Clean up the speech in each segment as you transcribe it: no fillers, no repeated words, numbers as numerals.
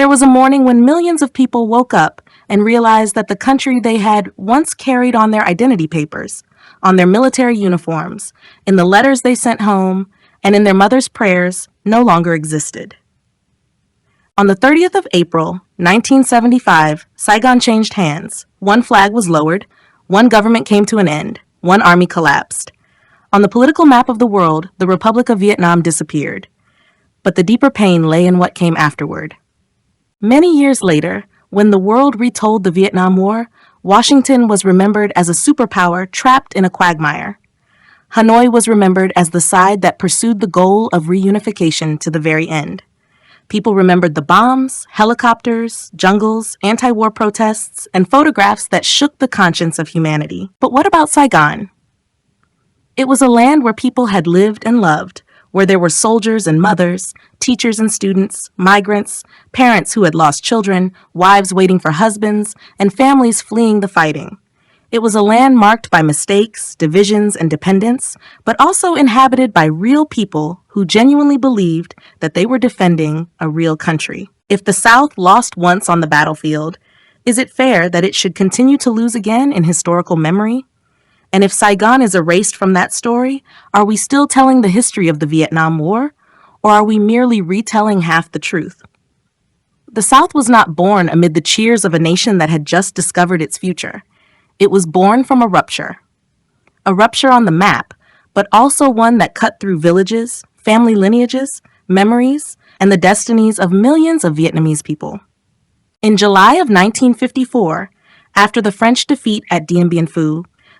There was a morning when millions of people woke up and realized that the country they had once carried on their identity papers, on their military uniforms, in the letters they sent home, and in their mother's prayers no longer existed. On the 30th of April, 1975, Saigon changed hands. One flag was lowered, one government came to an end, one army collapsed. On the political map of the world, the Republic of Vietnam disappeared. But the deeper pain lay in what came afterward. Many years later, when the world retold the Vietnam War, Washington was remembered as a superpower trapped in a quagmire. Hanoi was remembered as the side that pursued the goal of reunification to the very end. People remembered the bombs, helicopters, jungles, anti-war protests, and photographs that shook the conscience of humanity. But what about Saigon? It was a land where people had lived and loved, where there were soldiers and mothers, teachers and students, migrants, parents who had lost children, wives waiting for husbands, and families fleeing the fighting. It was a land marked by mistakes, divisions, and dependence, but also inhabited by real people who genuinely believed that they were defending a real country. If the South lost once on the battlefield, is it fair that it should continue to lose again in historical memory? And if Saigon is erased from that story, are we still telling the history of the Vietnam War, or are we merely retelling half the truth? The South was not born amid the cheers of a nation that had just discovered its future. It was born from a rupture on the map, but also one that cut through villages, family lineages, memories, and the destinies of millions of Vietnamese people. In July of 1954, after the French defeat at Diem,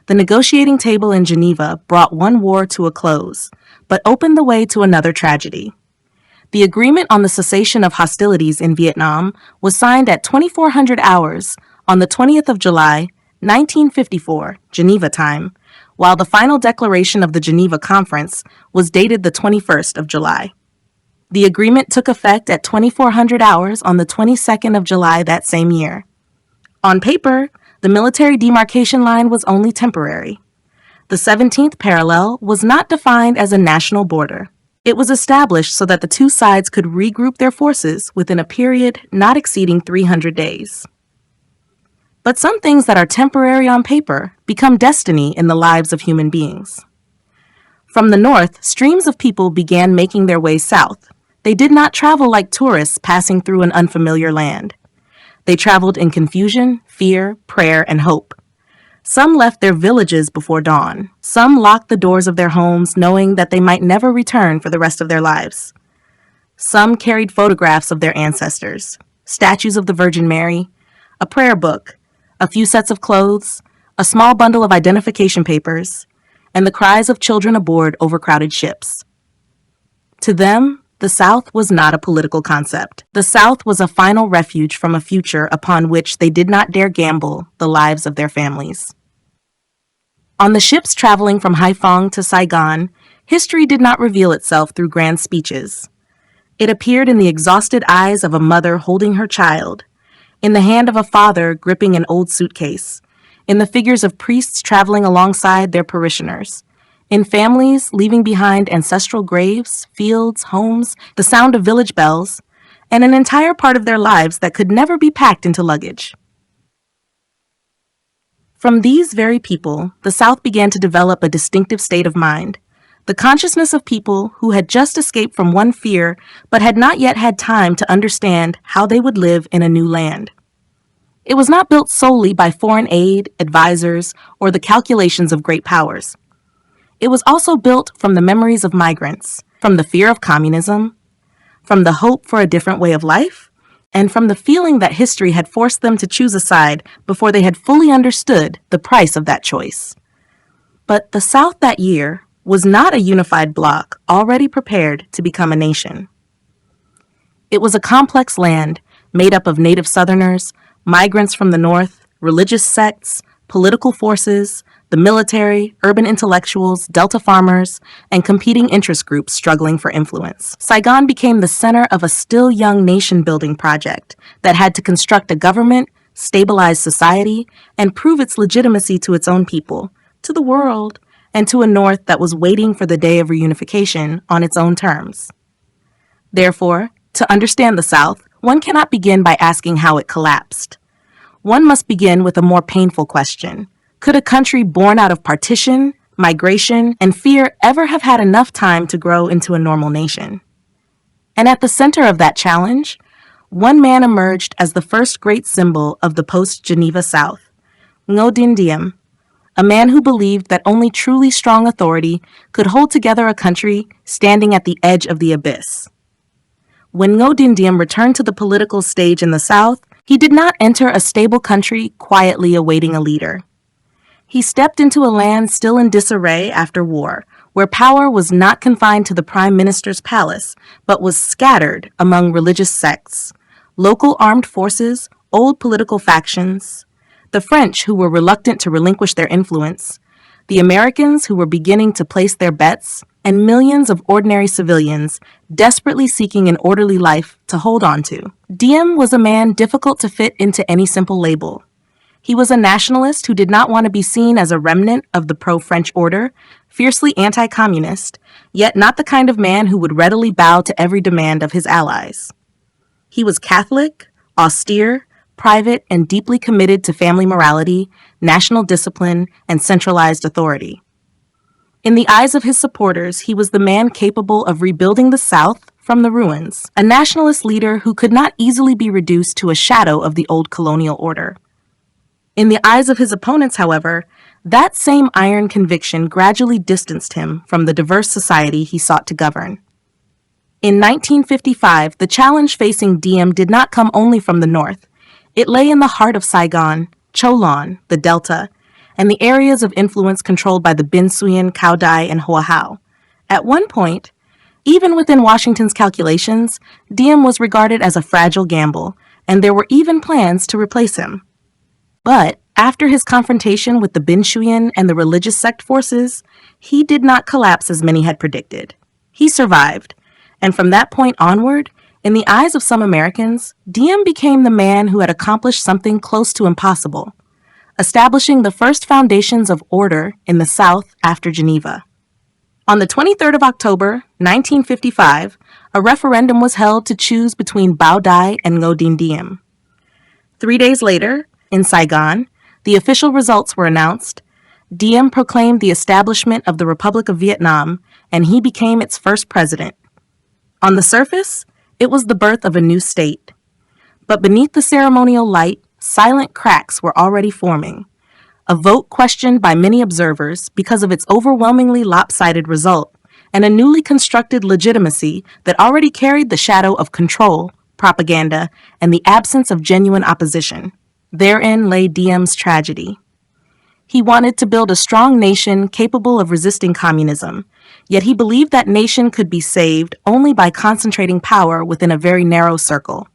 the negotiating table in Geneva brought one war to a close, but opened the way to another tragedy. The agreement on the cessation of hostilities in Vietnam was signed at 2400 hours on the 20th of July, 1954, Geneva time, while the final declaration of the Geneva Conference was dated the 21st of July. The agreement took effect at 2400 hours on the 22nd of July that same year. On paper, the military demarcation line was only temporary. The 17th parallel was not defined as a national border. It was established so that the two sides could regroup their forces within a period not exceeding 300 days. But some things that are temporary on paper become destiny in the lives of human beings. From the north, streams of people began making their way south. They did not travel like tourists passing through an unfamiliar land. They traveled in confusion, fear, prayer, and hope. Some left their villages before dawn. Some locked the doors of their homes knowing that they might never return for the rest of their lives. Some carried photographs of their ancestors, statues of the Virgin Mary, a prayer book, a few sets of clothes, a small bundle of identification papers, and the cries of children aboard overcrowded ships. To them, the South was not a political concept. The South was a final refuge from a future upon which they did not dare gamble the lives of their families. On the ships traveling from Haiphong to Saigon, history did not reveal itself through grand speeches. It appeared in the exhausted eyes of a mother holding her child, in the hand of a father gripping an old suitcase, in the figures of priests traveling alongside their parishioners, in families leaving behind ancestral graves, fields, homes, the sound of village bells, and an entire part of their lives that could never be packed into luggage. From these very people, the South began to develop a distinctive state of mind, the consciousness of people who had just escaped from one fear but had not yet had time to understand how they would live in a new land. It was not built solely by foreign aid, advisors, or the calculations of great powers. It was also built from the memories of migrants, from the fear of communism, from the hope for a different way of life, and from the feeling that history had forced them to choose a side before they had fully understood the price of that choice. But the South that year was not a unified bloc already prepared to become a nation. It was a complex land made up of native Southerners, migrants from the North, religious sects, political forces, the military, urban intellectuals, Delta farmers, and competing interest groups struggling for influence. Saigon became the center of a still young nation-building project that had to construct a government, stabilize society, and prove its legitimacy to its own people, to the world, and to a North that was waiting for the day of reunification on its own terms. Therefore, to understand the South, one cannot begin by asking how it collapsed. One must begin with a more painful question. Could a country born out of partition, migration, and fear ever have had enough time to grow into a normal nation? And at the center of that challenge, one man emerged as the first great symbol of the post-Geneva South, Diem, a man who believed that only truly strong authority could hold together a country standing at the edge of the abyss. When Diem returned to the political stage in the South, he did not enter a stable country quietly awaiting a leader. He stepped into a land still in disarray after war, where power was not confined to the prime minister's palace, but was scattered among religious sects, local armed forces, old political factions, the French who were reluctant to relinquish their influence, the Americans who were beginning to place their bets, and millions of ordinary civilians desperately seeking an orderly life to hold on to. Diem was a man difficult to fit into any simple label. He was a nationalist who did not want to be seen as a remnant of the pro-French order, fiercely anti-communist, yet not the kind of man who would readily bow to every demand of his allies. He was Catholic, austere, private, and deeply committed to family morality, national discipline, and centralized authority. In the eyes of his supporters, he was the man capable of rebuilding the South from the ruins, a nationalist leader who could not easily be reduced to a shadow of the old colonial order. In the eyes of his opponents, however, that same iron conviction gradually distanced him from the diverse society he sought to govern. In 1955, the challenge facing Diem did not come only from the north. It lay in the heart of Saigon, Cholon, the Delta, and the areas of influence controlled by the Binh Xuyen, Cao Dai, and Hoa Hao. At one point, even within Washington's calculations, Diem was regarded as a fragile gamble, and there were even plans to replace him. But after his confrontation with the Binh Xuyen and the religious sect forces, he did not collapse as many had predicted. He survived, and from that point onward, in the eyes of some Americans, Diem became the man who had accomplished something close to impossible, establishing the first foundations of order in the South after Geneva. On the 23rd of October, 1955, a referendum was held to choose between Bao Dai and Ngo Diem. 3 days later, in Saigon, the official results were announced. Diem proclaimed the establishment of the Republic of Vietnam, and he became its first president. On the surface, it was the birth of a new state. But beneath the ceremonial light, silent cracks were already forming. A vote questioned by many observers because of its overwhelmingly lopsided result, and a newly constructed legitimacy that already carried the shadow of control, propaganda, and the absence of genuine opposition. Therein lay Diem's tragedy. He wanted to build a strong nation capable of resisting communism, yet he believed that nation could be saved only by concentrating power within a very narrow circle.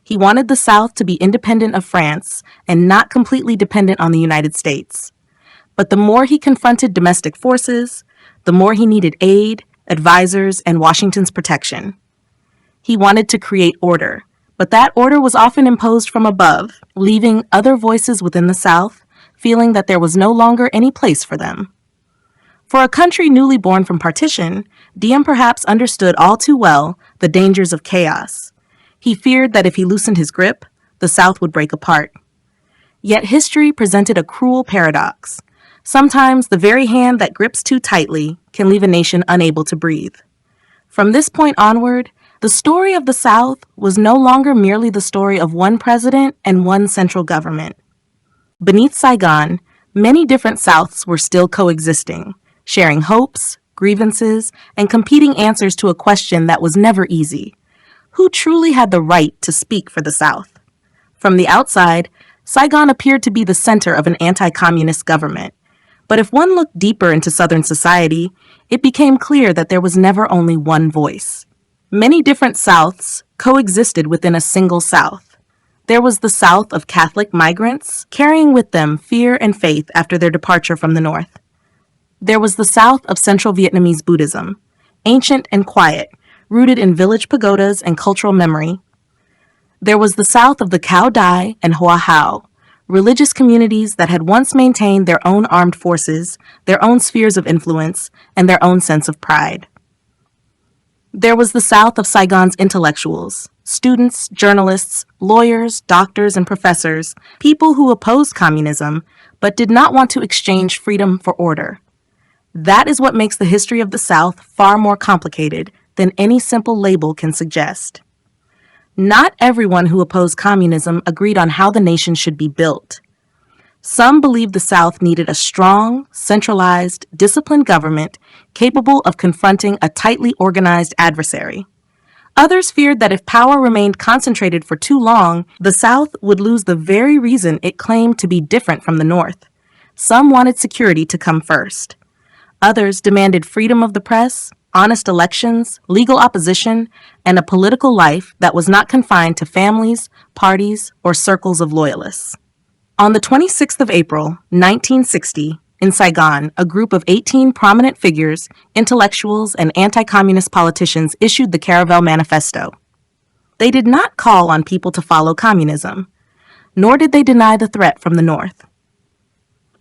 He wanted the South to be independent of France and not completely dependent on the United States. But the more he confronted domestic forces, the more he needed aid, advisors, and Washington's protection. He wanted to create order, but that order was often imposed from above, leaving other voices within the South feeling that there was no longer any place for them. For a country newly born from partition, Diem perhaps understood all too well the dangers of chaos. He feared that if he loosened his grip, the South would break apart. Yet history presented a cruel paradox. Sometimes the very hand that grips too tightly can leave a nation unable to breathe. From this point onward, the story of the South was no longer merely the story of one president and one central government. Beneath Saigon, many different Souths were still coexisting, sharing hopes, grievances, and competing answers to a question that was never easy. Who truly had the right to speak for the South? From the outside, Saigon appeared to be the center of an anti-communist government. But if one looked deeper into Southern society, it became clear that there was never only one voice. Many different Souths coexisted within a single South. There was the South of Catholic migrants, carrying with them fear and faith after their departure from the North. There was the South of Central Vietnamese Buddhism, ancient and quiet, rooted in village pagodas and cultural memory. There was the South of the Cao Dai and Hoa Hao, religious communities that had once maintained their own armed forces, their own spheres of influence, and their own sense of pride. There was the South of Saigon's intellectuals, students, journalists, lawyers, doctors, and professors, people who opposed communism but did not want to exchange freedom for order. That is what makes the history of the South far more complicated than any simple label can suggest. Not everyone who opposed communism agreed on how the nation should be built. Some believed the South needed a strong, centralized, disciplined government capable of confronting a tightly organized adversary. Others feared that if power remained concentrated for too long, the South would lose the very reason it claimed to be different from the North. Some wanted security to come first. Others demanded freedom of the press, honest elections, legal opposition, and a political life that was not confined to families, parties, or circles of loyalists. On the 26th of April, 1960, in Saigon, a group of 18 prominent figures, intellectuals, and anti-communist politicians issued the Caravel Manifesto. They did not call on people to follow communism, nor did they deny the threat from the North.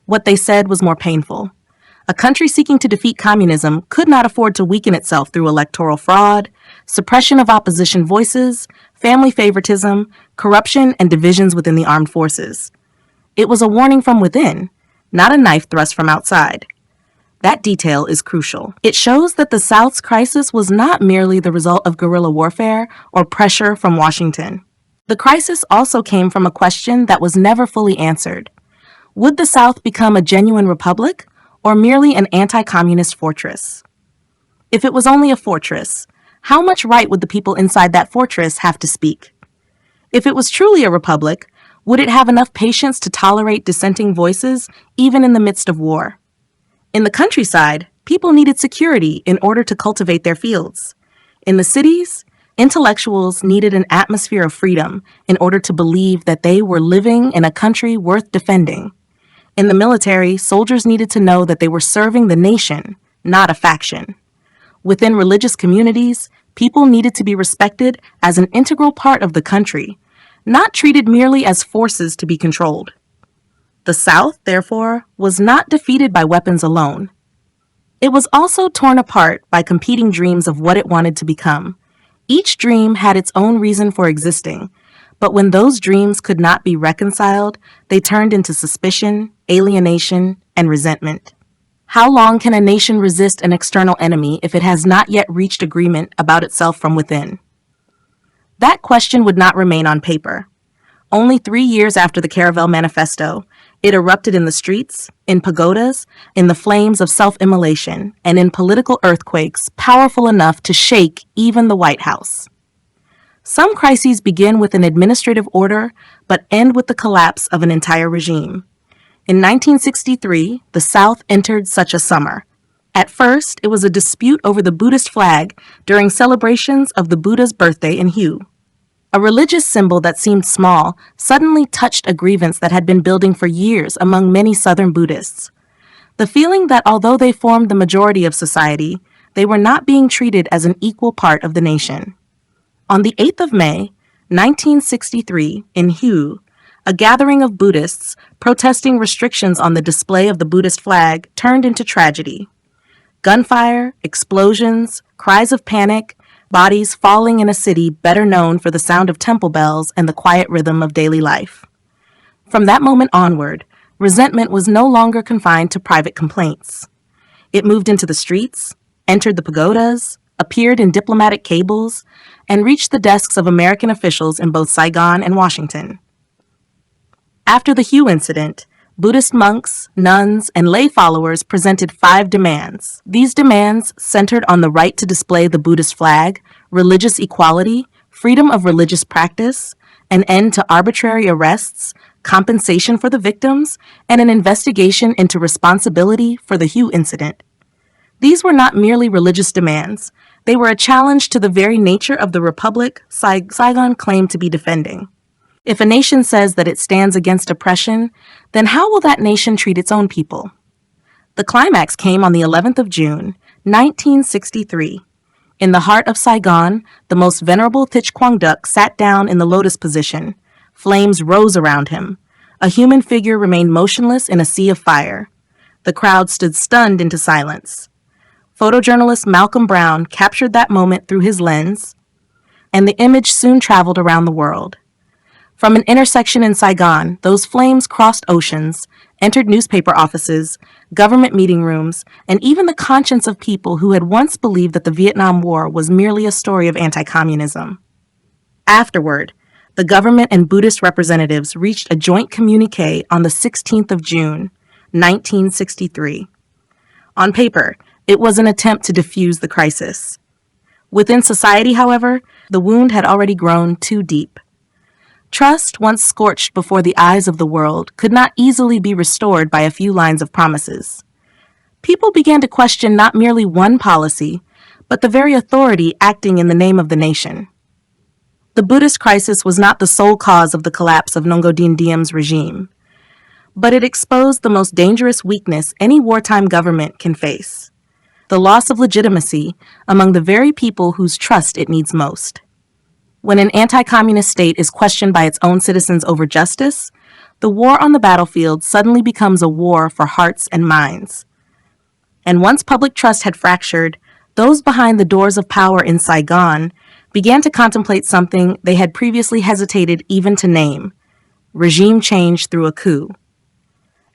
What they said was more painful. A country seeking to defeat communism could not afford to weaken itself through electoral fraud, suppression of opposition voices, family favoritism, corruption, and divisions within the armed forces. It was a warning from within, not a knife thrust from outside. That detail is crucial. It shows that the South's crisis was not merely the result of guerrilla warfare or pressure from Washington. The crisis also came from a question that was never fully answered. Would the South become a genuine republic or merely an anti-communist fortress? If it was only a fortress, how much right would the people inside that fortress have to speak? If it was truly a republic, would it have enough patience to tolerate dissenting voices, even in the midst of war? In the countryside, people needed security in order to cultivate their fields. In the cities, intellectuals needed an atmosphere of freedom in order to believe that they were living in a country worth defending. In the military, soldiers needed to know that they were serving the nation, not a faction. Within religious communities, people needed to be respected as an integral part of the country, not treated merely as forces to be controlled. The South, therefore, was not defeated by weapons alone. It was also torn apart by competing dreams of what it wanted to become. Each dream had its own reason for existing, but when those dreams could not be reconciled, they turned into suspicion, alienation, and resentment. How long can a nation resist an external enemy if it has not yet reached agreement about itself from within? That question would not remain on paper. Only 3 years after the Caravel Manifesto, it erupted in the streets, in pagodas, in the flames of self-immolation, and in political earthquakes powerful enough to shake even the White House. Some crises begin with an administrative order, but end with the collapse of an entire regime. In 1963, the South entered such a summer. At first, it was a dispute over the Buddhist flag during celebrations of the Buddha's birthday in Hue. A religious symbol that seemed small suddenly touched a grievance that had been building for years among many Southern Buddhists. The feeling that although they formed the majority of society, they were not being treated as an equal part of the nation. On the 8th of May, 1963, in Hue, a gathering of Buddhists protesting restrictions on the display of the Buddhist flag turned into tragedy. Gunfire, explosions, cries of panic, bodies falling in a city better known for the sound of temple bells and the quiet rhythm of daily life. From that moment onward, resentment was no longer confined to private complaints. It moved into the streets, entered the pagodas, appeared in diplomatic cables, and reached the desks of American officials in both Saigon and Washington. After the Hue incident, Buddhist monks, nuns, and lay followers presented 5 demands. These demands centered on the right to display the Buddhist flag, religious equality, freedom of religious practice, an end to arbitrary arrests, compensation for the victims, and an investigation into responsibility for the Hue incident. These were not merely religious demands. They were a challenge to the very nature of the republic Saigon claimed to be defending. If a nation says that it stands against oppression, then how will that nation treat its own people? The climax came on the 11th of June, 1963. In the heart of Saigon, the most venerable Thich Quang Duc sat down in the lotus position. Flames rose around him. A human figure remained motionless in a sea of fire. The crowd stood stunned into silence. Photojournalist Malcolm Brown captured that moment through his lens, and the image soon traveled around the world. From an intersection in Saigon, those flames crossed oceans, entered newspaper offices, government meeting rooms, and even the conscience of people who had once believed that the Vietnam War was merely a story of anti-communism. Afterward, the government and Buddhist representatives reached a joint communiqué on the 16th of June, 1963. On paper, it was an attempt to defuse the crisis. Within society, however, the wound had already grown too deep. Trust, once scorched before the eyes of the world, could not easily be restored by a few lines of promises. People began to question not merely one policy, but the very authority acting in the name of the nation. The Buddhist crisis was not the sole cause of the collapse of Ngo Diem's regime, but it exposed the most dangerous weakness any wartime government can face: the loss of legitimacy among the very people whose trust it needs most. When an anti-communist state is questioned by its own citizens over justice, the war on the battlefield suddenly becomes a war for hearts and minds. And once public trust had fractured, those behind the doors of power in Saigon began to contemplate something they had previously hesitated even to name: regime change through a coup.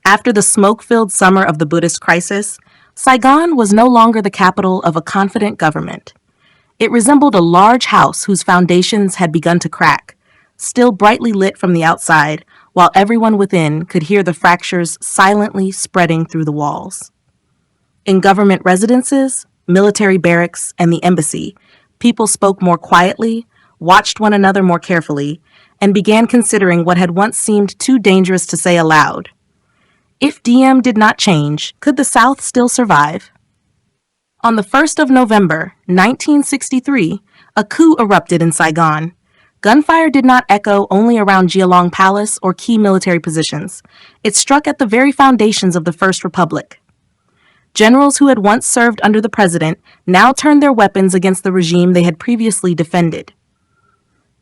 After the smoke-filled summer of the Buddhist crisis, Saigon was no longer the capital of a confident government. It resembled a large house whose foundations had begun to crack, still brightly lit from the outside, while everyone within could hear the fractures silently spreading through the walls. In government residences, military barracks, and the embassy, people spoke more quietly, watched one another more carefully, and began considering what had once seemed too dangerous to say aloud. If Diem did not change, could the South still survive? On the 1st of November, 1963, a coup erupted in Saigon. Gunfire did not echo only around Jialong Palace or key military positions. It struck at the very foundations of the First Republic. Generals who had once served under the president now turned their weapons against the regime they had previously defended.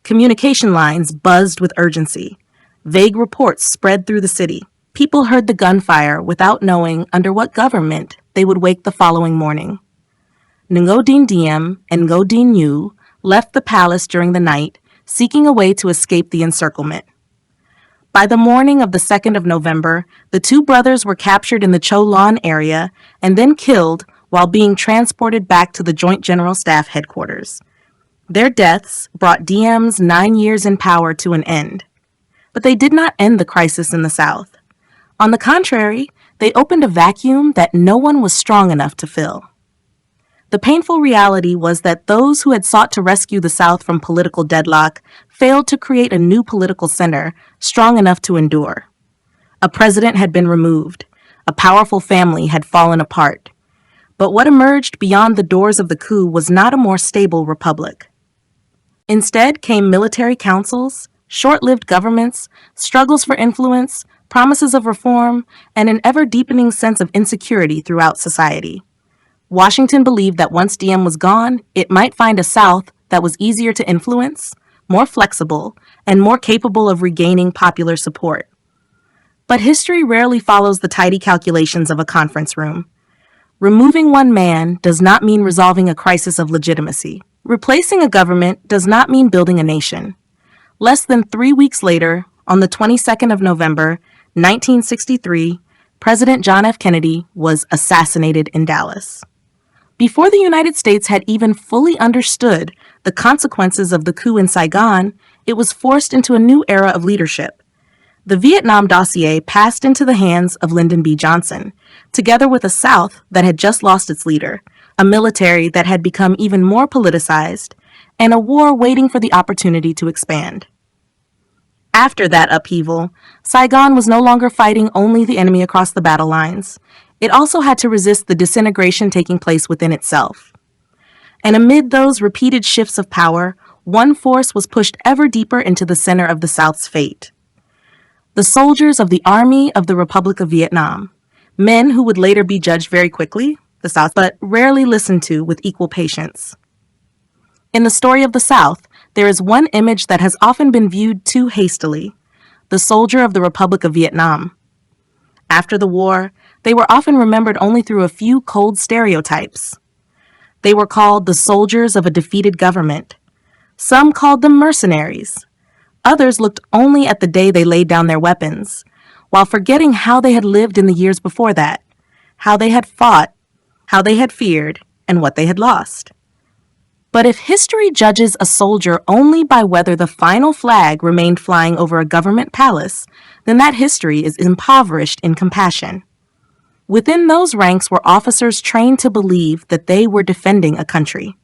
Communication lines buzzed with urgency. Vague reports spread through the city. People heard the gunfire without knowing under what government they would wake the following morning. Ngo Diem and Ngo Dinh Nhu left the palace during the night, seeking a way to escape the encirclement. By the morning of the 2nd of November, the two brothers were captured in the Cho Lan area and then killed while being transported back to the Joint General Staff headquarters. Their deaths brought Diem's 9 years in power to an end. But they did not end the crisis in the South. On the contrary, they opened a vacuum that no one was strong enough to fill. The painful reality was that those who had sought to rescue the South from political deadlock failed to create a new political center strong enough to endure. A president had been removed. A powerful family had fallen apart. But what emerged beyond the doors of the coup was not a more stable republic. Instead came military councils, short-lived governments, struggles for influence, promises of reform, and an ever-deepening sense of insecurity throughout society. Washington believed that once Diem was gone, it might find a South that was easier to influence, more flexible, and more capable of regaining popular support. But history rarely follows the tidy calculations of a conference room. Removing one man does not mean resolving a crisis of legitimacy. Replacing a government does not mean building a nation. Less than 3 weeks later, on the 22nd of November, 1963, President John F. Kennedy was assassinated in Dallas. Before the United States had even fully understood the consequences of the coup in Saigon, it was forced into a new era of leadership. The Vietnam dossier passed into the hands of Lyndon B. Johnson, together with a South that had just lost its leader, a military that had become even more politicized, and a war waiting for the opportunity to expand. After that upheaval, Saigon was no longer fighting only the enemy across the battle lines. It also had to resist the disintegration taking place within itself. And amid those repeated shifts of power, one force was pushed ever deeper into the center of the South's fate. The soldiers of the Army of the Republic of Vietnam, men who would later be judged very quickly, the South, but rarely listened to with equal patience. In the story of the South, there is one image that has often been viewed too hastily: the soldier of the Republic of Vietnam. After the war, they were often remembered only through a few cold stereotypes. They were called the soldiers of a defeated government, Some called them mercenaries. Others looked only at the day they laid down their weapons, while forgetting how they had lived in the years before that, how they had fought, how they had feared, and what they had lost. But if history judges a soldier only by whether the final flag remained flying over a government palace, then that history is impoverished in compassion. Within those ranks were officers trained to believe that they were defending a country.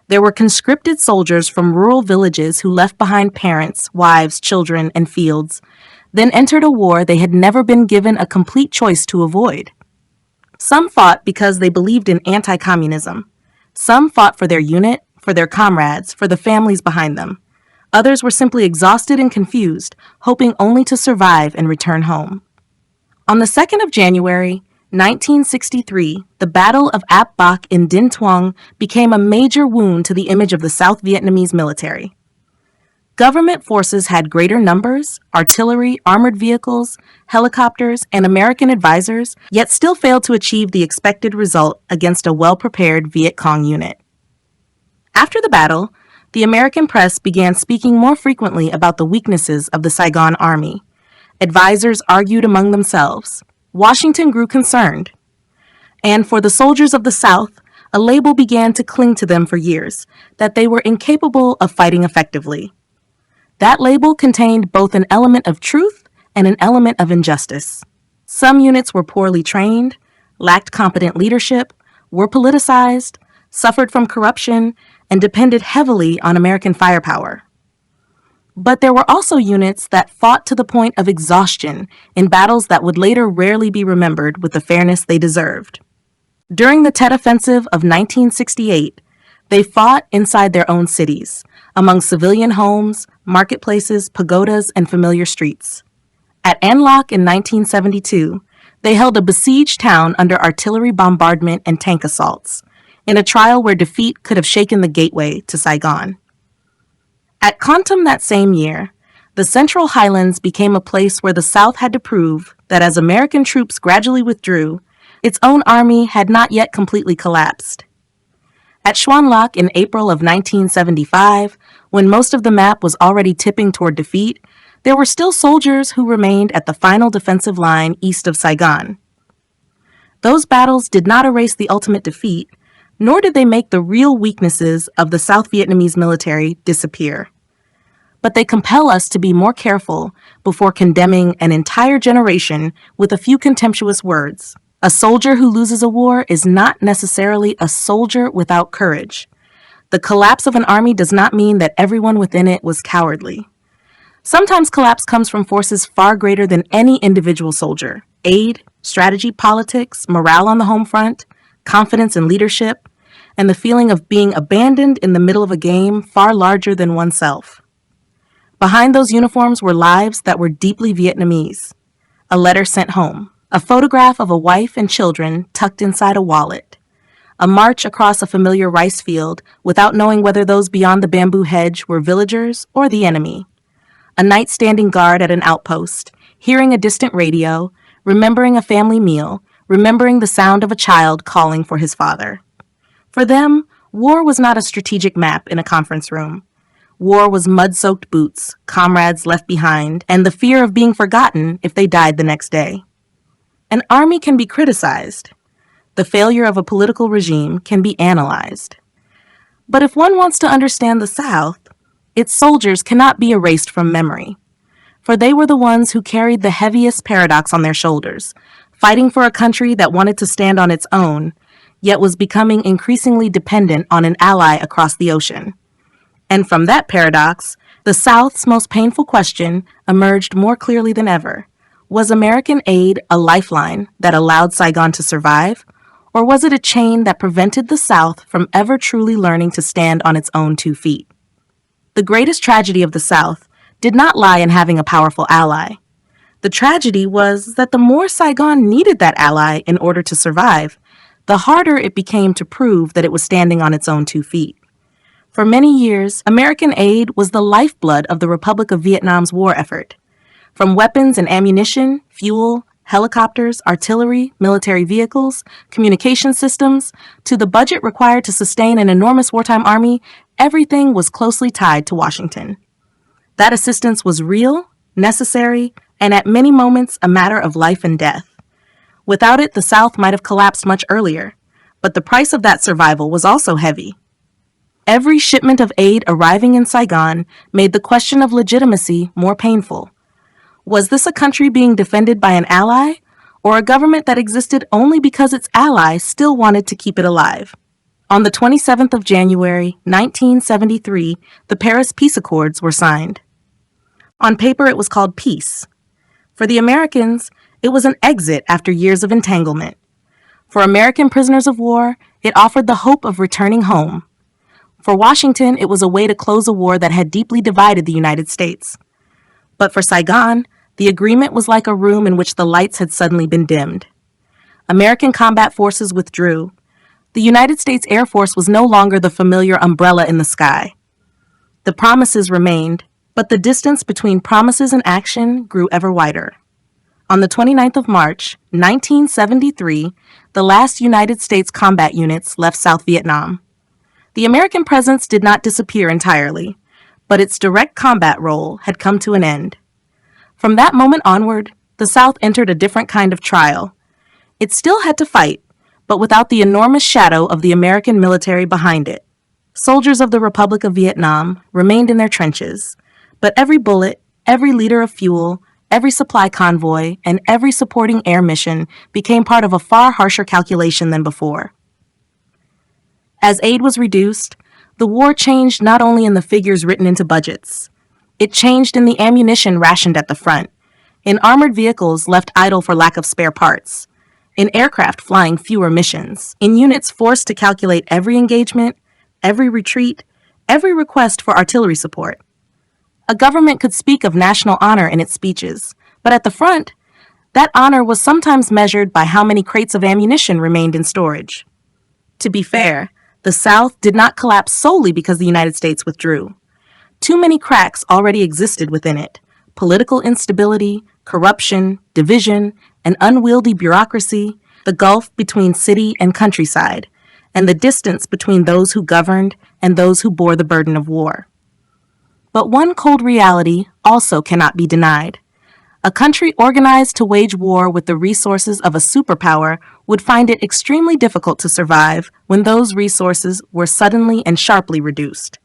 There were conscripted soldiers from rural villages who left behind parents, wives, children, and fields, then entered a war they had never been given a complete choice to avoid. Some fought because they believed in anti-communism. Some fought for their unit, for their comrades, for the families behind them. Others were simply exhausted and confused, hoping only to survive and return home. On the 2nd of January, 1963, the Battle of Ap Bac in Dinh Thuong became a major wound to the image of the South Vietnamese military. Government forces had greater numbers, artillery, armored vehicles, helicopters, and American advisors, yet still failed to achieve the expected result against a well-prepared Viet Cong unit. After the battle, the American press began speaking more frequently about the weaknesses of the Saigon army. Advisors argued among themselves. Washington grew concerned. And for the soldiers of the South, a label began to cling to them for years, that they were incapable of fighting effectively. That label contained both an element of truth and an element of injustice. Some units were poorly trained, lacked competent leadership, were politicized, suffered from corruption, and depended heavily on American firepower. But there were also units that fought to the point of exhaustion in battles that would later rarely be remembered with the fairness they deserved. During the Tet Offensive of 1968, they fought inside their own cities, among civilian homes, marketplaces, pagodas, and familiar streets. At An Loc in 1972, they held a besieged town under artillery bombardment and tank assaults, in a trial where defeat could have shaken the gateway to Saigon. At Con Tum that same year, the Central Highlands became a place where the South had to prove that as American troops gradually withdrew, its own army had not yet completely collapsed. At Xuan Loc in April of 1975, when most of the map was already tipping toward defeat, there were still soldiers who remained at the final defensive line east of Saigon. Those battles did not erase the ultimate defeat, nor did they make the real weaknesses of the South Vietnamese military disappear. But they compel us to be more careful before condemning an entire generation with a few contemptuous words. A soldier who loses a war is not necessarily a soldier without courage. The collapse of an army does not mean that everyone within it was cowardly. Sometimes collapse comes from forces far greater than any individual soldier: aid, strategy, politics, morale on the home front, confidence in leadership, and the feeling of being abandoned in the middle of a game far larger than oneself. Behind those uniforms were lives that were deeply Vietnamese. A letter sent home, a photograph of a wife and children tucked inside a wallet, a march across a familiar rice field without knowing whether those beyond the bamboo hedge were villagers or the enemy, a night standing guard at an outpost, hearing a distant radio, remembering a family meal, remembering the sound of a child calling for his father. For them, war was not a strategic map in a conference room. War was mud-soaked boots, comrades left behind, and the fear of being forgotten if they died the next day. An army can be criticized. The failure of a political regime can be analyzed. But if one wants to understand the South, its soldiers cannot be erased from memory, for they were the ones who carried the heaviest paradox on their shoulders, fighting for a country that wanted to stand on its own, yet was becoming increasingly dependent on an ally across the ocean. And from that paradox, the South's most painful question emerged more clearly than ever. Was American aid a lifeline that allowed Saigon to survive, or was it a chain that prevented the South from ever truly learning to stand on its own 2 feet? The greatest tragedy of the South did not lie in having a powerful ally. The tragedy was that the more Saigon needed that ally in order to survive, the harder it became to prove that it was standing on its own 2 feet. For many years, American aid was the lifeblood of the Republic of Vietnam's war effort. From weapons and ammunition, fuel, helicopters, artillery, military vehicles, communication systems, to the budget required to sustain an enormous wartime army, everything was closely tied to Washington. That assistance was real, necessary, and at many moments a matter of life and death. Without it, the South might have collapsed much earlier, but the price of that survival was also heavy. Every shipment of aid arriving in Saigon made the question of legitimacy more painful. Was this a country being defended by an ally, or a government that existed only because its ally still wanted to keep it alive? On the 27th of January, 1973, the Paris Peace Accords were signed. On paper, it was called peace. For the Americans, it was an exit after years of entanglement. For American prisoners of war, it offered the hope of returning home. For Washington, it was a way to close a war that had deeply divided the United States. But for Saigon, the agreement was like a room in which the lights had suddenly been dimmed. American combat forces withdrew. The United States Air Force was no longer the familiar umbrella in the sky. The promises remained, but the distance between promises and action grew ever wider. On the 29th of March, 1973, the last United States combat units left South Vietnam. The American presence did not disappear entirely, but its direct combat role had come to an end. From that moment onward, the South entered a different kind of trial. It still had to fight, but without the enormous shadow of the American military behind it. Soldiers of the Republic of Vietnam remained in their trenches, but every bullet, every liter of fuel, every supply convoy, and every supporting air mission became part of a far harsher calculation than before. As aid was reduced, the war changed not only in the figures written into budgets. It changed in the ammunition rationed at the front, in armored vehicles left idle for lack of spare parts, in aircraft flying fewer missions, in units forced to calculate every engagement, every retreat, every request for artillery support. A government could speak of national honor in its speeches, but at the front, that honor was sometimes measured by how many crates of ammunition remained in storage. To be fair, the South did not collapse solely because the United States withdrew. Too many cracks already existed within it: political instability, corruption, division, an unwieldy bureaucracy, the gulf between city and countryside, and the distance between those who governed and those who bore the burden of war. But one cold reality also cannot be denied. A country organized to wage war with the resources of a superpower would find it extremely difficult to survive when those resources were suddenly and sharply reduced.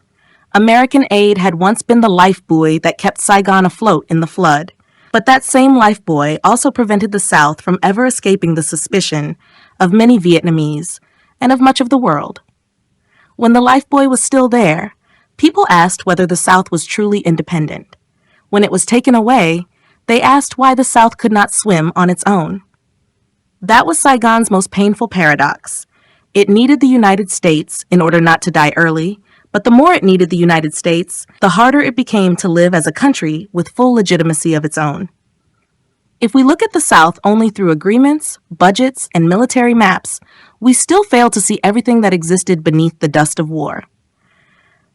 American aid had once been the lifebuoy that kept Saigon afloat in the flood, but that same lifebuoy also prevented the South from ever escaping the suspicion of many Vietnamese and of much of the world. When the lifebuoy was still there, people asked whether the South was truly independent. When it was taken away, they asked why the South could not swim on its own. That was Saigon's most painful paradox. It needed the United States in order not to die early, but the more it needed the United States, the harder it became to live as a country with full legitimacy of its own. If we look at the South only through agreements, budgets, and military maps, we still fail to see everything that existed beneath the dust of war.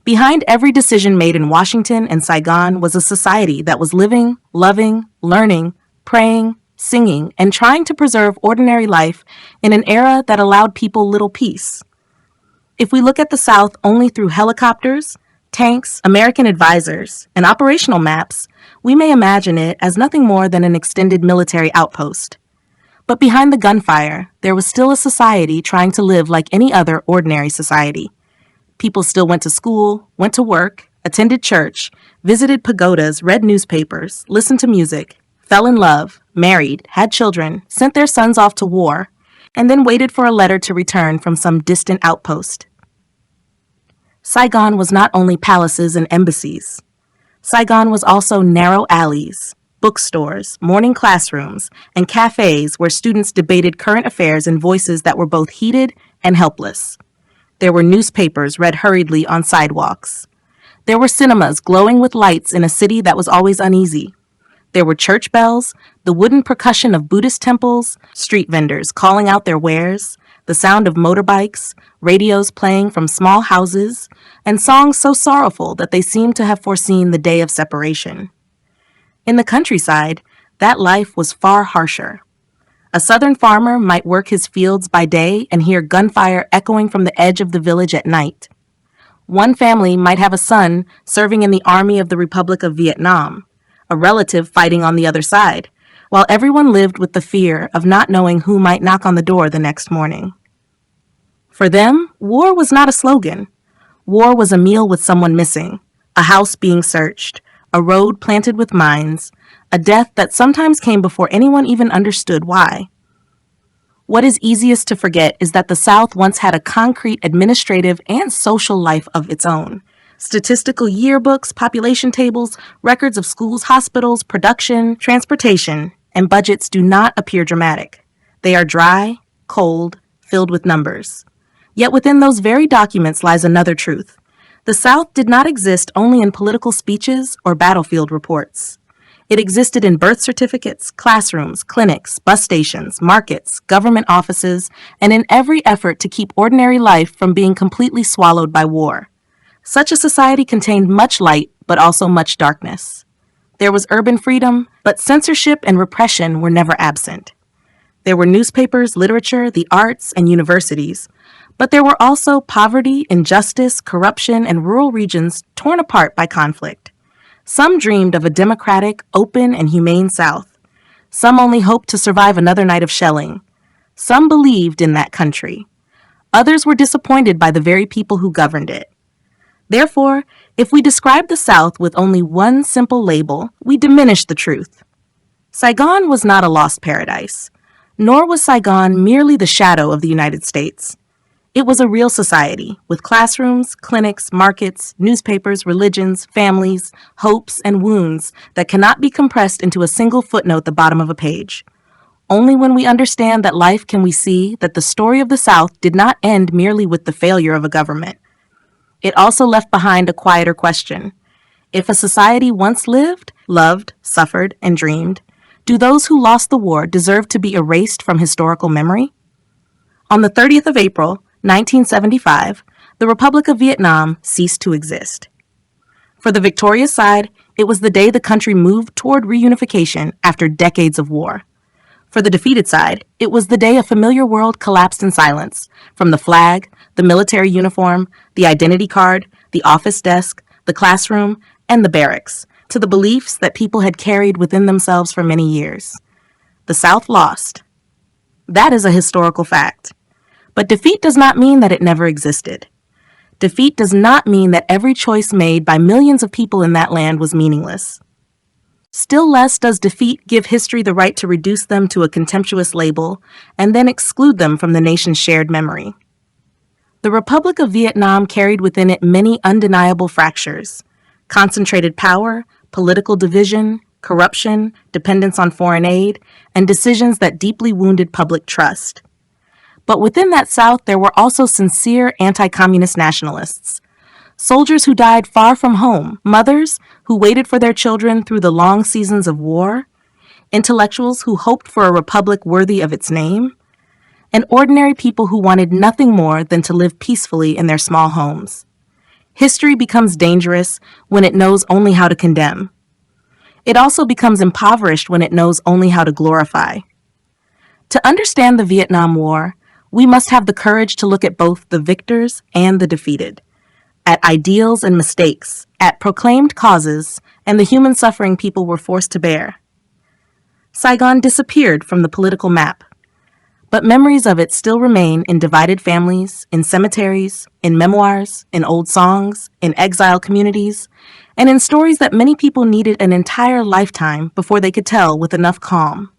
Behind every decision made in Washington and Saigon was a society that was living, loving, learning, praying, singing, and trying to preserve ordinary life in an era that allowed people little peace. If we look at the South only through helicopters, tanks, American advisors, and operational maps, we may imagine it as nothing more than an extended military outpost. But behind the gunfire, there was still a society trying to live like any other ordinary society. People still went to school, went to work, attended church, visited pagodas, read newspapers, listened to music, fell in love, married, had children, sent their sons off to war, and then waited for a letter to return from some distant outpost. Saigon was not only palaces and embassies. Saigon was also narrow alleys, bookstores, morning classrooms, and cafes where students debated current affairs in voices that were both heated and helpless. There were newspapers read hurriedly on sidewalks. There were cinemas glowing with lights in a city that was always uneasy. There were church bells, the wooden percussion of Buddhist temples, street vendors calling out their wares, the sound of motorbikes, radios playing from small houses, and songs so sorrowful that they seemed to have foreseen the day of separation. In the countryside, that life was far harsher. A Southern farmer might work his fields by day and hear gunfire echoing from the edge of the village at night. One family might have a son serving in the Army of the Republic of Vietnam, a relative fighting on the other side, while everyone lived with the fear of not knowing who might knock on the door the next morning. For them, war was not a slogan. War was a meal with someone missing, a house being searched, a road planted with mines, a death that sometimes came before anyone even understood why. What is easiest to forget is that the South once had a concrete administrative and social life of its own. Statistical yearbooks, population tables, records of schools, hospitals, production, transportation, and budgets do not appear dramatic. They are dry, cold, filled with numbers. Yet within those very documents lies another truth. The South did not exist only in political speeches or battlefield reports. It existed in birth certificates, classrooms, clinics, bus stations, markets, government offices, and in every effort to keep ordinary life from being completely swallowed by war. Such a society contained much light, but also much darkness. There was urban freedom, but censorship and repression were never absent. There were newspapers, literature, the arts, and universities, but there were also poverty, injustice, corruption, and rural regions torn apart by conflict. Some dreamed of a democratic, open, and humane South. Some only hoped to survive another night of shelling. Some believed in that country. Others were disappointed by the very people who governed it. Therefore, if we describe the South with only one simple label, we diminish the truth. Saigon was not a lost paradise, nor was Saigon merely the shadow of the United States. It was a real society, with classrooms, clinics, markets, newspapers, religions, families, hopes, and wounds that cannot be compressed into a single footnote at the bottom of a page. Only when we understand that life can we see that the story of the South did not end merely with the failure of a government. It also left behind a quieter question. If a society once lived, loved, suffered, and dreamed, do those who lost the war deserve to be erased from historical memory? On the 30th of April, 1975, the Republic of Vietnam ceased to exist. For the victorious side, it was the day the country moved toward reunification after decades of war. For the defeated side, it was the day a familiar world collapsed in silence, from the flag, the military uniform, the identity card, the office desk, the classroom, and the barracks, to the beliefs that people had carried within themselves for many years. The South lost. That is a historical fact. But defeat does not mean that it never existed. Defeat does not mean that every choice made by millions of people in that land was meaningless. Still less does defeat give history the right to reduce them to a contemptuous label and then exclude them from the nation's shared memory. The Republic of Vietnam carried within it many undeniable fractures: concentrated power, political division, corruption, dependence on foreign aid, and decisions that deeply wounded public trust. But within that South, there were also sincere anti-communist nationalists. Soldiers who died far from home, mothers who waited for their children through the long seasons of war, intellectuals who hoped for a republic worthy of its name, and ordinary people who wanted nothing more than to live peacefully in their small homes. History becomes dangerous when it knows only how to condemn. It also becomes impoverished when it knows only how to glorify. To understand the Vietnam War, we must have the courage to look at both the victors and the defeated, at ideals and mistakes, at proclaimed causes, and the human suffering people were forced to bear. Saigon disappeared from the political map, but memories of it still remain in divided families, in cemeteries, in memoirs, in old songs, in exile communities, and in stories that many people needed an entire lifetime before they could tell with enough calm.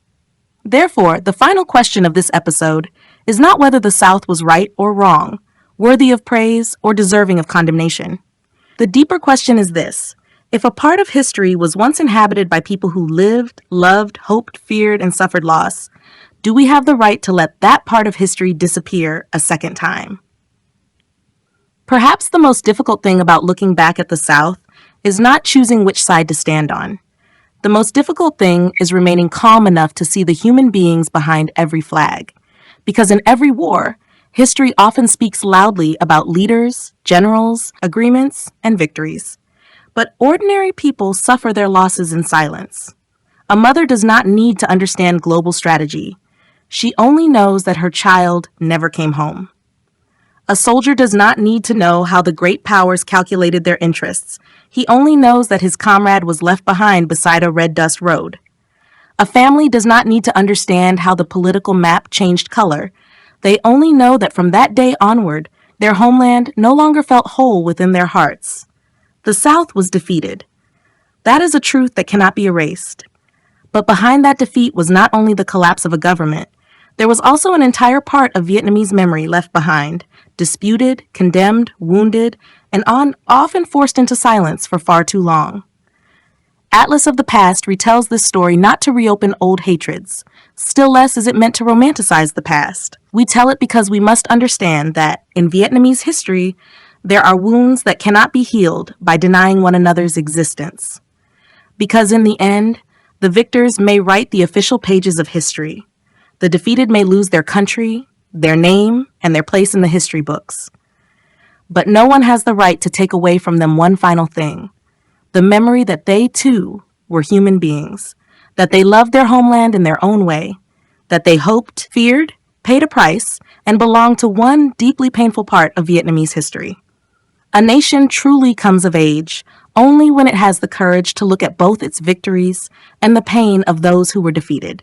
Therefore, the final question of this episode is not whether the South was right or wrong, worthy of praise or deserving of condemnation. The deeper question is this: if a part of history was once inhabited by people who lived, loved, hoped, feared, and suffered loss, do we have the right to let that part of history disappear a second time? Perhaps the most difficult thing about looking back at the South is not choosing which side to stand on. The most difficult thing is remaining calm enough to see the human beings behind every flag. Because in every war, history often speaks loudly about leaders, generals, agreements, and victories. But ordinary people suffer their losses in silence. A mother does not need to understand global strategy. She only knows that her child never came home. A soldier does not need to know how the great powers calculated their interests. He only knows that his comrade was left behind beside a red dust road. A family does not need to understand how the political map changed color. They only know that from that day onward, their homeland no longer felt whole within their hearts. The South was defeated. That is a truth that cannot be erased. But behind that defeat was not only the collapse of a government, there was also an entire part of Vietnamese memory left behind, disputed, condemned, wounded, and often forced into silence for far too long. Atlas of the Past retells this story not to reopen old hatreds. Still less is it meant to romanticize the past. We tell it because we must understand that, in Vietnamese history, there are wounds that cannot be healed by denying one another's existence. Because in the end, the victors may write the official pages of history. The defeated may lose their country, their name, and their place in the history books. But no one has the right to take away from them one final thing: the memory that they, too, were human beings, that they loved their homeland in their own way, that they hoped, feared, paid a price, and belonged to one deeply painful part of Vietnamese history. A nation truly comes of age only when it has the courage to look at both its victories and the pain of those who were defeated.